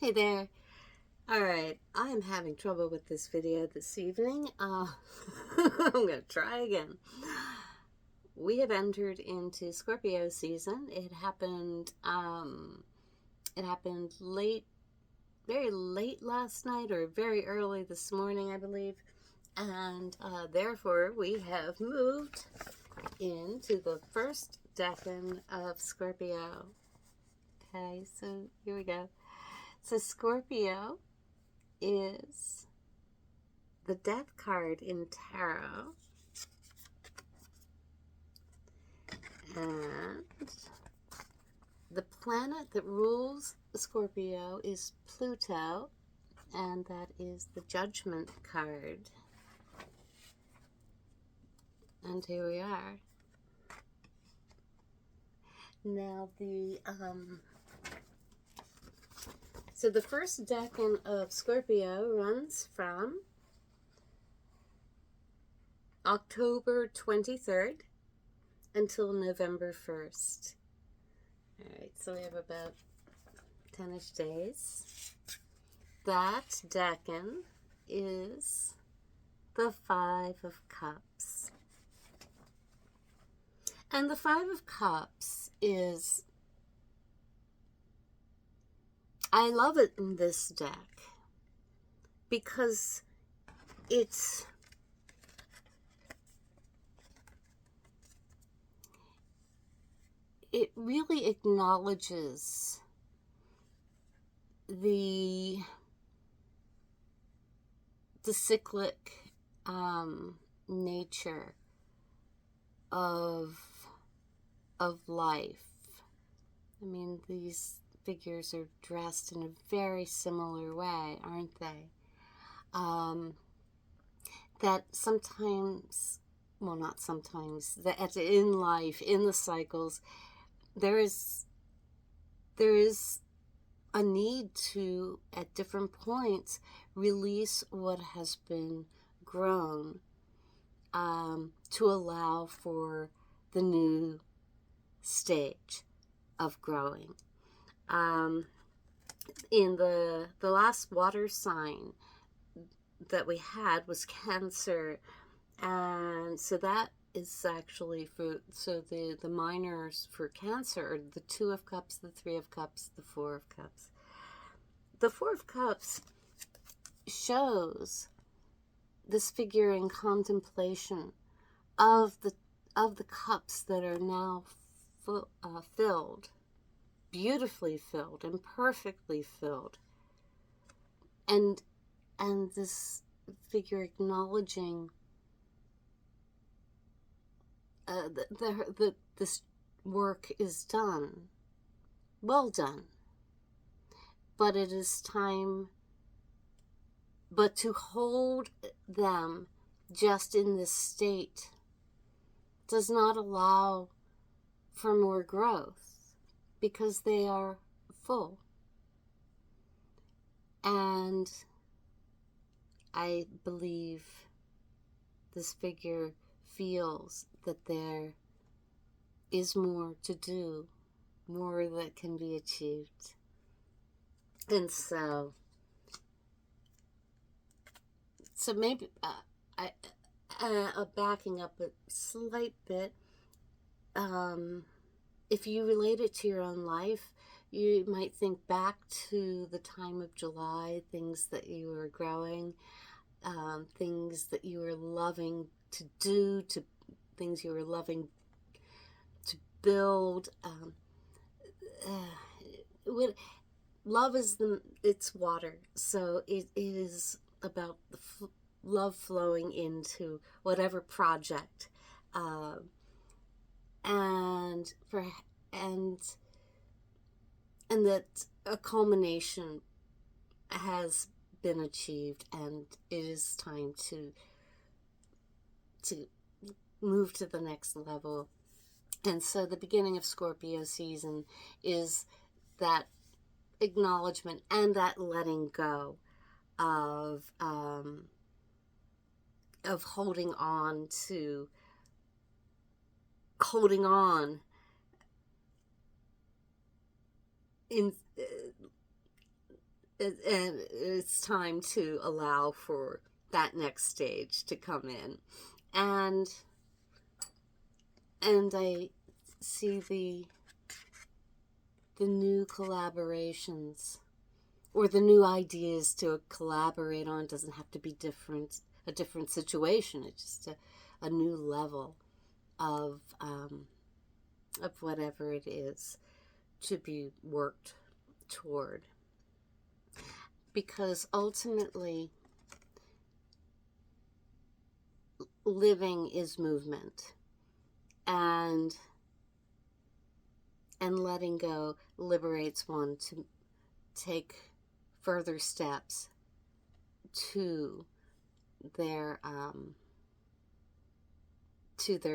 Hey there. Alright, I'm having trouble with this video this evening. I'm going to try again. We have entered into Scorpio season. It happened late, very late last night or very early this morning, I believe. And therefore, we have moved into the first decan of Scorpio. Okay, so here we go. So Scorpio is the death card in tarot, and the planet that rules Scorpio is Pluto, and that is the Judgment card. And here we are. Now so the first decan of Scorpio runs from October 23rd until November 1st. Alright, so we have about 10-ish days. That decan is the Five of Cups. And the Five of Cups is, I love it in this deck because it really acknowledges the cyclic nature of life. I mean, these figures are dressed in a very similar way, aren't they? That sometimes, well, not sometimes, that in life, in the cycles, there is a need to, at different points, release what has been grown, to allow for the new stage of growing. In the last water sign that we had was Cancer, and so that is actually so the minors for Cancer are the Two of Cups, the Three of Cups, the Four of Cups. The Four of Cups shows this figure in contemplation of the cups that are now filled, beautifully filled and perfectly filled, and this figure acknowledging that this work is done, well done, but it is time. But to hold them just in this state does not allow for more growth because they are full. And I believe this figure feels that there is more to do, more that can be achieved. And so maybe backing up a slight bit, if you relate it to your own life, you might think back to the time of July, things that you were growing, things that you were loving to do, things you were loving to build. Love is it's water, so it is about the love flowing into whatever project, and that a culmination has been achieved, and it is time to move to the next level. And so the beginning of Scorpio season is that acknowledgement and that letting go of holding on in and it's time to allow for that next stage to come in. And I see the new collaborations or the new ideas to collaborate on. It doesn't have to be a different situation. It's just a new level of whatever it is to be worked toward. Because ultimately, living is movement, and letting go liberates one to take further steps to their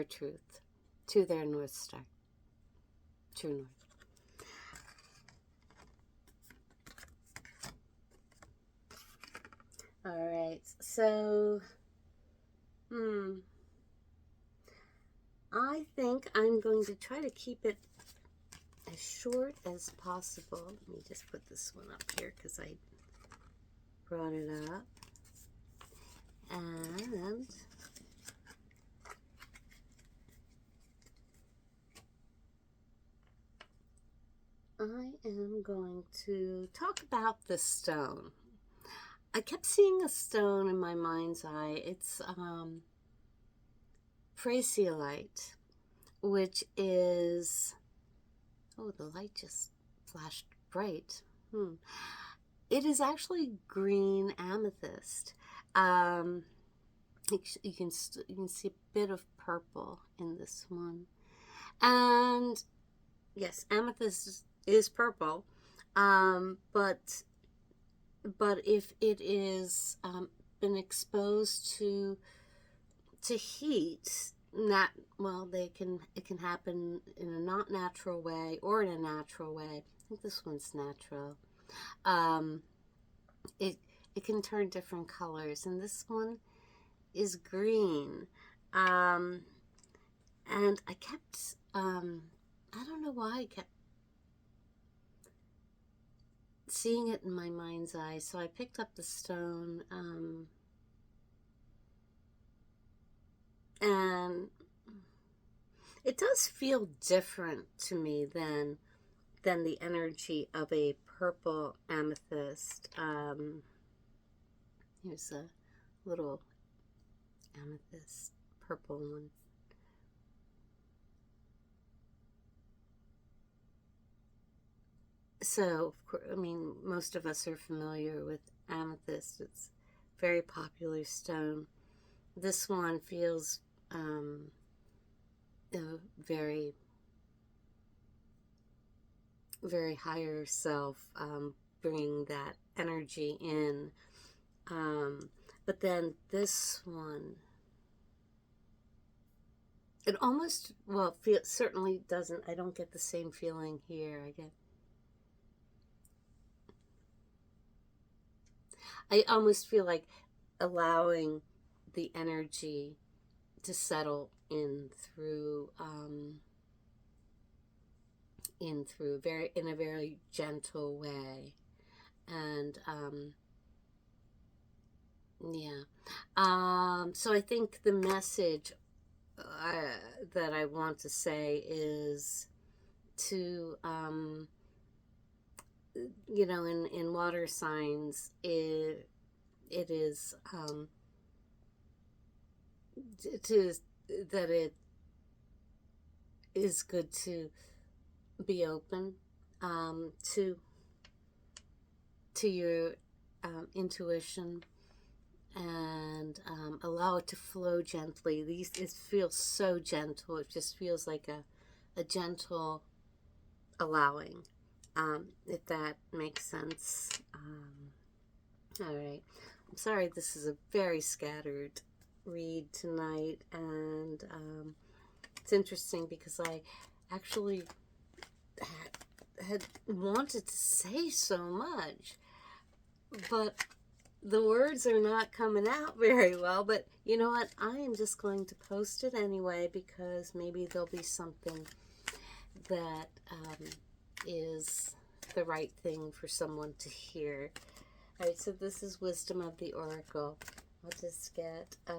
truth, to their North Star, true North. All right, so I think I'm going to try to keep it as short as possible. Let me just put this one up here because I brought it up. And I am going to talk about the stone. I kept seeing a stone in my mind's eye. It's Phraseolite, which is, oh, the light just flashed bright. It is actually green amethyst. You can see a bit of purple in this one, and yes, amethyst is purple, but if it is been exposed to heat, it can happen in a not natural way or in a natural way. I think this one's natural. It can turn different colors, and this one is green. And I kept I don't know why I kept seeing it in my mind's eye, so I picked up the stone, and it does feel different to me than the energy of a purple amethyst. Here's a little amethyst purple one. So, I mean, most of us are familiar with amethyst. It's a very popular stone. This one feels very, very higher self, bringing that energy in. But then this one, it almost, certainly doesn't, I don't get the same feeling here. I almost feel like allowing the energy to settle in through in a very gentle way. And so I think the message that I want to say is to in water signs, it is that it is good to be open to your intuition, and allow it to flow gently. It feels so gentle. It just feels like a gentle allowing, if that makes sense. All right. I'm sorry this is a very scattered read tonight, and it's interesting because I actually had wanted to say so much, but the words are not coming out very well. But you know what? I am just going to post it anyway, because maybe there'll be something that is the right thing for someone to hear. All right, so this is Wisdom of the Oracle. I'll just get a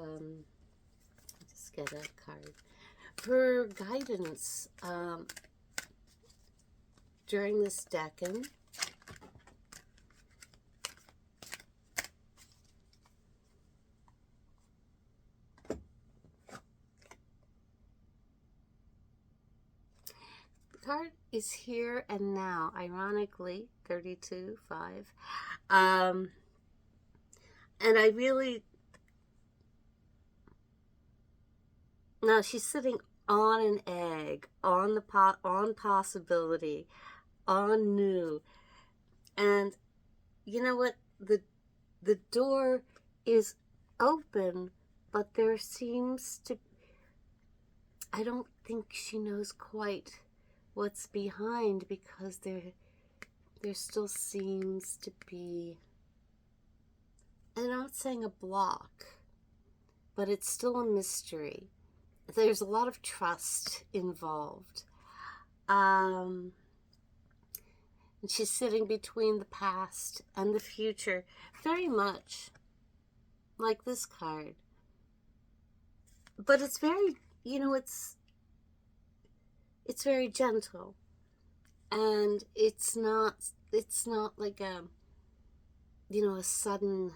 card for guidance during this Decan. The card is here and now, ironically, 32-5. And I really, now she's sitting on an egg, on the on possibility, on new. And you know what? The door is open, but there seems to, I don't think she knows quite what's behind, because there still seems to be, I'm not saying a block, but it's still a mystery. There's a lot of trust involved. And she's sitting between the past and the future, very much like this card. But it's very, you know, it's very gentle. And it's not like a, you know, a sudden,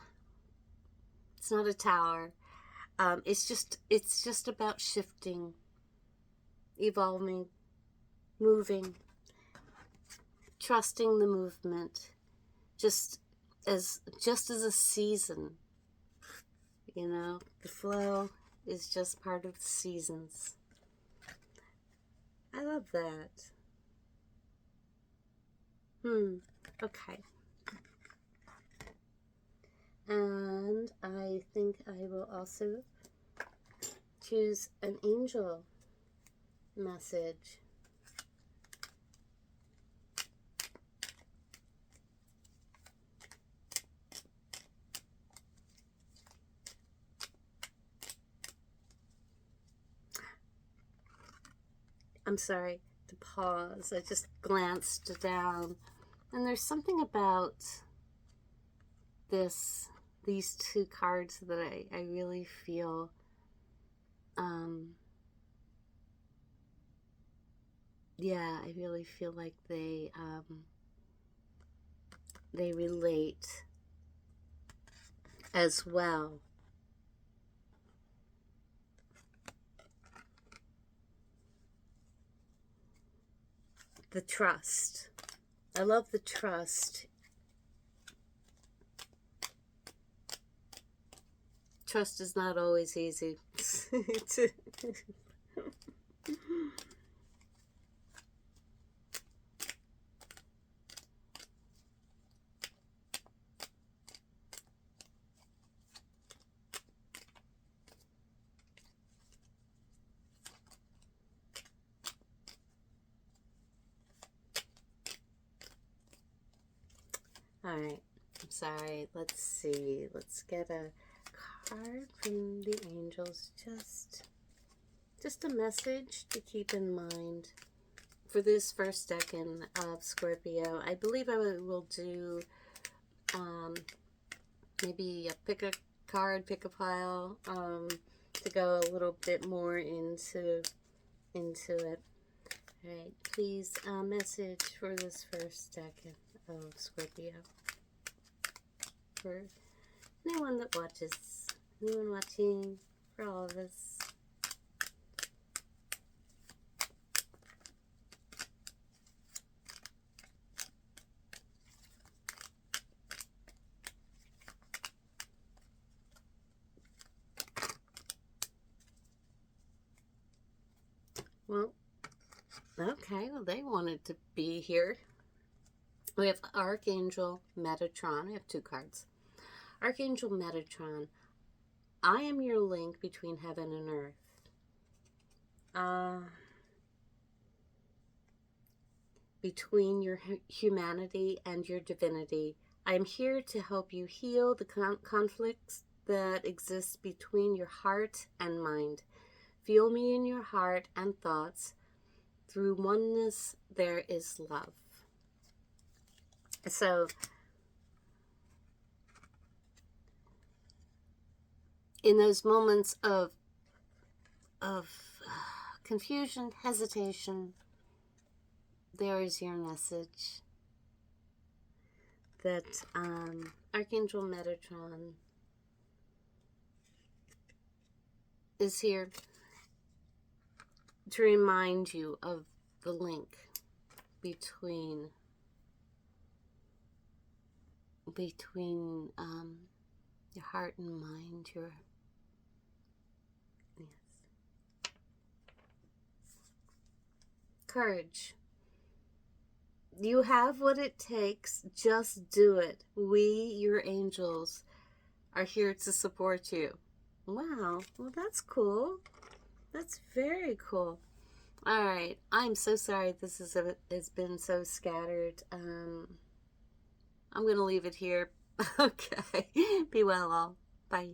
it's not a tower. It's just about shifting, evolving, moving, trusting the movement, just as a season. You know, the flow is just part of the seasons. I love that. Okay. And I think I will also choose an angel message. I'm sorry to pause. I just glanced down, and there's something about these two cards that I really feel yeah, I really feel like they relate as well. The trust. I love the trust. Trust is not always easy. All right, I'm sorry. Let's see. Let's get a card from the angels. Just a message to keep in mind for this first Decan of Scorpio. I believe I will do maybe pick a card, pick a pile, to go a little bit more into it. All right, please, message for this first Decan of Scorpio. For anyone that watches, anyone watching, for all of us. Well, okay, well, they wanted to be here. We have Archangel Metatron. I have two cards. Archangel Metatron, I am your link between heaven and earth. Between your humanity and your divinity. I am here to help you heal the conflicts that exist between your heart and mind. Feel me in your heart and thoughts. Through oneness, there is love. So in those moments of confusion, hesitation, there is your message that Archangel Metatron is here to remind you of the link between your heart and mind, yes. Courage. You have what it takes. Just do it. We, your angels, are here to support you. Wow. Well, that's cool. That's very cool. All right. I'm so sorry this has been so scattered. I'm going to leave it here. Okay. Be well all. Bye.